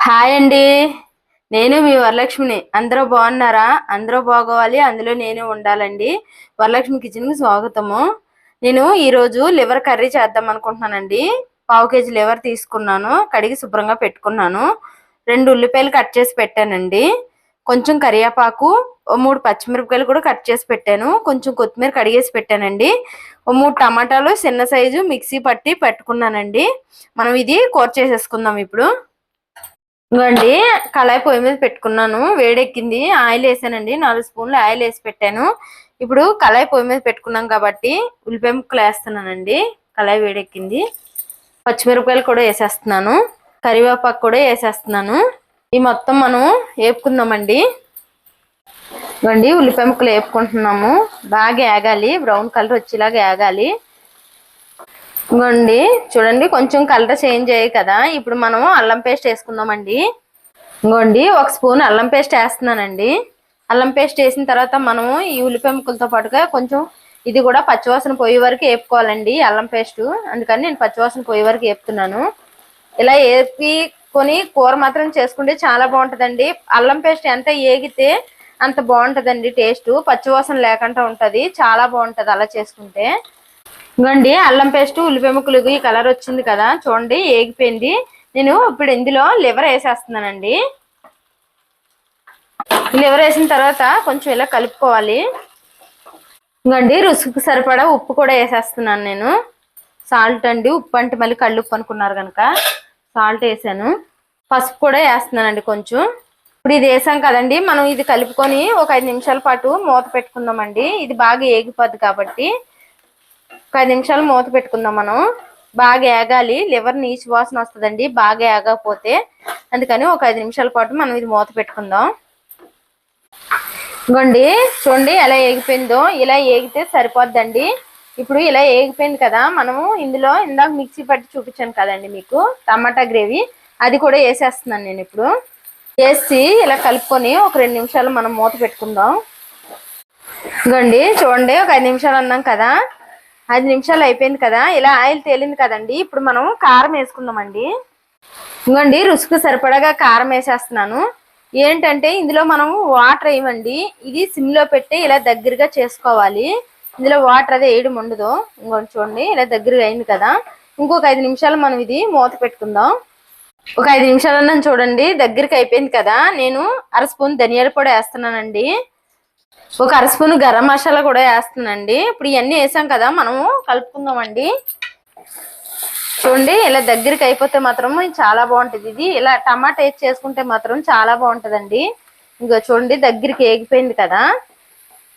Hi అండి. నేను మీ వరలక్ష్మిని. అందరూ బాగున్నారా? అందరూ బాగోవాలి, అందులో నేను ఉండాలండి. వరలక్ష్మి కిచెన్ కి స్వాగతము. నేను ఈరోజు లివర్ కర్రీ చేద్దాం అనుకుంటున్నానండి. 1/2 కేజీ లివర్ తీసుకున్నాను, కడిగి శుభ్రంగా పెట్టుకున్నాను. 2 ఉల్లిపాయలు కట్ చేసి పెట్టానండి. కొంచెం కరివేపాకు, 3 పచ్చిమిరపకాయలు కూడా కట్ చేసి పెట్టాను. కొంచెం కొత్తిమీర కడిగేసి పెట్టానండి. 3 టమాటాలు చిన్న సైజు మిక్సీ పట్టి పెట్టుకున్నానండి. మనం ఇది కూర చేసేసుకుందాం ఇప్పుడు. ఇంకోండి, కళాయి పొయ్యి మీద పెట్టుకున్నాను. వేడెక్కింది, ఆయిల్ వేసానండి. 4 స్పూన్లు ఆయిల్ వేసి పెట్టాను. ఇప్పుడు కళాయి పొయ్యి మీద పెట్టుకున్నాం కాబట్టి ఉల్లిపాయ ముక్కలు వేస్తున్నానండి. కళాయి వేడెక్కింది. పచ్చిమిరపకాయలు కూడా వేసేస్తున్నాను, కరివేపాకు కూడా వేసేస్తున్నాను. ఈ మొత్తం మనం వేపుకుందామండి. ఇవ్వండి, ఉల్లిపాయ ముక్కలు వేపుకుంటున్నాము. బాగా వేగాలి, బ్రౌన్ కలర్ వచ్చేలాగా వేగాలి. ఇంకోండి చూడండి, కొంచెం కలర్ చేంజ్ అయ్యాయి కదా. ఇప్పుడు మనం అల్లం పేస్ట్ వేసుకుందామండి. ఇంకోండి, 1 స్పూన్ అల్లం పేస్ట్ వేస్తున్నానండి. అల్లం పేస్ట్ వేసిన తర్వాత మనము ఈ ఉల్లిపాయ ముక్కలతో పాటుగా కొంచెం ఇది కూడా పచ్చివాసన పోయే వరకు వేపుకోవాలండి, అల్లం పేస్ట్. అందుకని నేను పచ్చివాసన పోయే వరకు వేపుతున్నాను. ఇలా వేపుకొని కూర మాత్రం చేసుకుంటే చాలా బాగుంటుందండి. అల్లం పేస్ట్ ఎంత వేగితే అంత బాగుంటుందండి. టేస్ట్ పచ్చివాసన లేకుండా ఉంటుంది, చాలా బాగుంటుంది అలా చేసుకుంటే. ఇంకోండి, అల్లం పేస్ట్ ఉల్లిపాయ ముక్కలు ఈ కలర్ వచ్చింది కదా, చూడండి ఏగిపోయింది. నేను ఇప్పుడు ఇందులో లివర్ వేసేస్తున్నానండి. లివర్ వేసిన తర్వాత కొంచెం ఇలా కలుపుకోవాలి. ఇంకోండి, రుచికి సరిపడా ఉప్పు కూడా వేసేస్తున్నాను నేను. సాల్ట్ అండి, ఉప్పు అంటే మళ్ళీ కళ్ళు ఉప్పు అనుకున్నారు కనుక సాల్ట్ వేసాను. పసుపు కూడా వేస్తున్నానండి కొంచెం. ఇప్పుడు ఇది వేసాం కదండి, మనం ఇది కలుపుకొని ఒక 5 నిమిషాల పాటు మూత పెట్టుకుందామండి. ఇది బాగా ఏగిపోద్ది కాబట్టి ఒక 5 నిమిషాలు మూత పెట్టుకుందాం మనం. బాగా ఏగాలి, లివర్ నీచు వాసన వస్తుందండి బాగా ఏగకపోతే. అందుకని ఒక 5 నిమిషాల పాటు మనం ఇది మూత పెట్టుకుందాం. ఇంకోండి చూడండి ఎలా ఏగిపోయిందో. ఇలా ఏగితే సరిపోద్దండి. ఇప్పుడు ఇలా ఏగిపోయింది కదా, మనము ఇందులో ఇందాక మిక్సీ పట్టి చూపించాను కదండి మీకు టమాటా గ్రేవీ, అది కూడా వేసేస్తున్నాను నేను. ఇప్పుడు వేసి ఇలా కలుపుకొని ఒక 2 నిమిషాలు మనం మూత పెట్టుకుందాం. ఇంకోండి చూడండి, ఒక 5 నిమిషాలు అన్నాం కదా, 5 నిమిషాలు అయిపోయింది కదా. ఇలా ఆయిల్ తేలింది కదండి. ఇప్పుడు మనం కారం వేసుకుందామండి. ఇంకోండి, రుచికి సరిపడగా కారం వేసేస్తున్నాను. ఏంటంటే ఇందులో మనం వాటర్ వేయమండి, ఇది సిమ్లో పెట్టి ఇలా దగ్గరగా చేసుకోవాలి. ఇందులో వాటర్ అదే వేయడం ఉండదు. ఇంకోటి చూడండి, ఇలా దగ్గరగా అయింది కదా. ఇంకొక 5 నిమిషాలు మనం ఇది మూత పెట్టుకుందాం. ఒక 5 నిమిషాలు అన్నాను చూడండి, దగ్గరికి అయిపోయింది కదా. నేను 1/2 స్పూన్ ధనియాల పొడి వేస్తున్నానండి. ఒక 1/2 స్పూన్ గరం మసాలా కూడా వేస్తున్నానండి. ఇప్పుడు ఇవన్నీ వేసాం కదా, మనము కలుపుకుందామండి. చూడండి, ఇలా దగ్గరికి అయిపోతే మాత్రం చాలా బాగుంటుంది. ఇది ఇలా టమాటా వేసి చేసుకుంటే మాత్రం చాలా బాగుంటుందండి. ఇంకా చూడండి, దగ్గరికి ఏగిపోయింది కదా.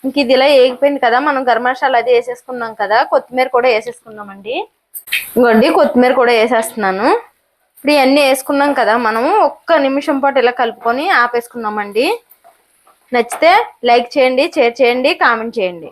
ఇంక ఇది ఇలా ఏగిపోయింది కదా, మనం గరం మసాలా అది వేసేసుకున్నాం కదా. కొత్తిమీర కూడా వేసేసుకుందామండి. ఇంకోండి, కొత్తిమీర కూడా వేసేస్తున్నాను. ఇప్పుడు ఇవన్నీ వేసుకున్నాం కదా, మనము 1 నిమిషం పాటు ఇలా కలుపుకొని ఆపేసుకుందామండి. నచ్చితే లైక్ చేయండి, షేర్ చేయండి, కామెంట్ చేయండి.